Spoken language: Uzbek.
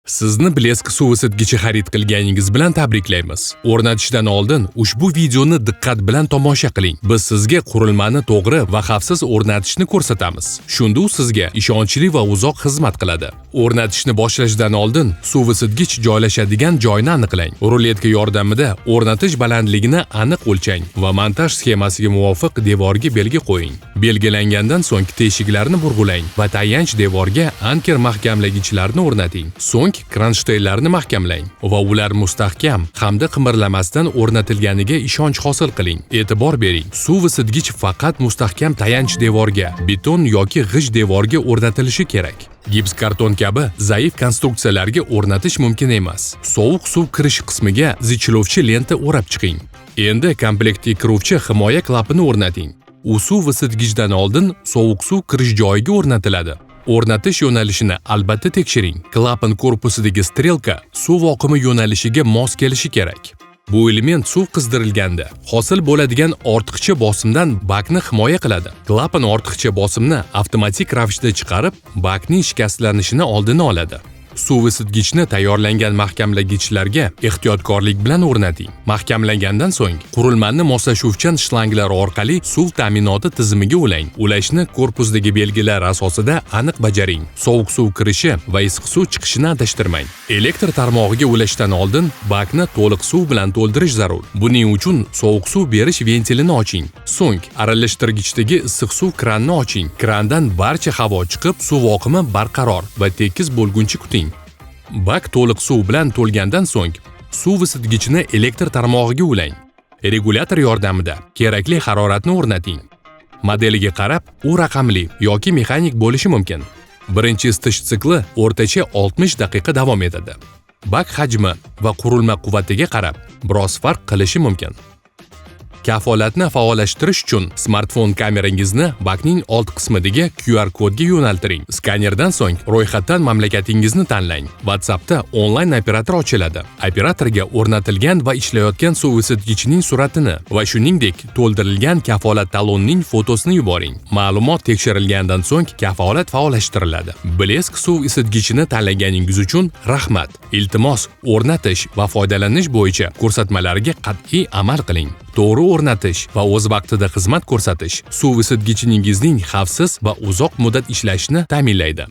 Sizni Blesk suv isitgichi xarid qilganingiz bilan tabriklaymiz. O'rnatishdan oldin ushbu videoni diqqat bilan tomosha qiling. Biz sizga qurilmani to'g'ri va xavfsiz o'rnatishni ko'rsatamiz. Shunda u sizga ishonchli va uzoq xizmat qiladi. O'rnatishni boshlashdan oldin suv isitgich joylashadigan joyni aniqlang. Ruletka yordamida o'rnatish balandligini aniq o'lchang va montaj sxemasiga muvofiq devorga belgi qo'ying. Belgilangandan so'ng teshiklarni burg'ulang va tayanch devorga anker mahkamlagichlarni o'rnating. So'ng kronshtaynlarni mahkamlang va ular mustahkam hamda qimirlamasdan o'rnatilganiga ishonch hosil qiling. E'tibor bering, suv isitgich faqat mustahkam tayanch devorga, beton yoki g'isht devorga o'rnatilishi kerak. Gips karton kabi zaif konstruksiyalarga o'rnatish mumkin emas. Sovuq suv kirish qismiga zichlovchi lenta o'rab chiqing. Endi komplektga kiruvchi himoya klapini o'rnating. U suv isitgichdan oldin sovuq suv kirish joyiga o'rnatiladi. O'rnatish yo'nalishini albatta tekshiring. Klapan korpusidagi strelka suv oqimi yo'nalishiga mos kelishi kerak. Bu element suv qizdirilganda hosil bo'ladigan ortiqcha bosimdan bakni himoya qiladi. Klapan ortiqcha bosimni avtomatik ravishda chiqarib, bakning shikastlanishini oldini oladi. Suv isitgichni tayyorlangan mahkamlagichlarga ehtiyotkorlik bilan o'rnating. Mahkamlangandan so'ng qurilmani moslashuvchan shlanglar orqali suv ta'minoti tizimiga ulang. Ulashni korpusdagi belgilar asosida aniq bajaring. Sovuq suv kirishi va issiq suv chiqishini adashtirmang. Elektr tarmog'iga ulashdan oldin bakni to'liq suv bilan to'ldirish zarur. Buning uchun sovuq suv berish ventilini oching. So'ng aralashtirgichdagi issiq suv kranini oching. Krandan barcha havo chiqib, suv oqimi barqaror va tekis bo'lguncha kuting. Bak to'liq suv bilan to'lgandan so'ng suv isitgichini elektr tarmog'iga ulang. Regulyator yordamida kerakli haroratni o'rnating. Modeliga qarab, u raqamli yoki mexanik bo'lishi mumkin. Birinchi isitish sikli o'rtacha 60 daqiqa davom etadi. Bak hajmi va qurilma quvvatiga qarab biroz farq qilishi mumkin. Kafolatni faollashtirish uchun smartfon kamerangizni bakning old qismidagi QR kodga yo'naltiring. Skanerdan so'ng ro'yxatdan mamlakatingizni tanlang. WhatsAppda onlayn operator ochiladi. Operatorga o'rnatilgan va ishlayotgan suv isitgichining suratini va shuningdek to'ldirilgan kafolat talonining fotosini yuboring. Ma'lumot tekshirilgandan so'ng kafolat faollashtiriladi. Blesk suv isitgichini tanlaganingiz uchun rahmat. Iltimos, o'rnatish va foydalanish bo'yicha ko'rsatmalarga qat'iy amal qiling. To'g'ri o'rnatish va o'z vaqtida xizmat ko'rsatish suv isitgichingizning xavfsiz va uzoq muddat ishlashini ta'minlaydi.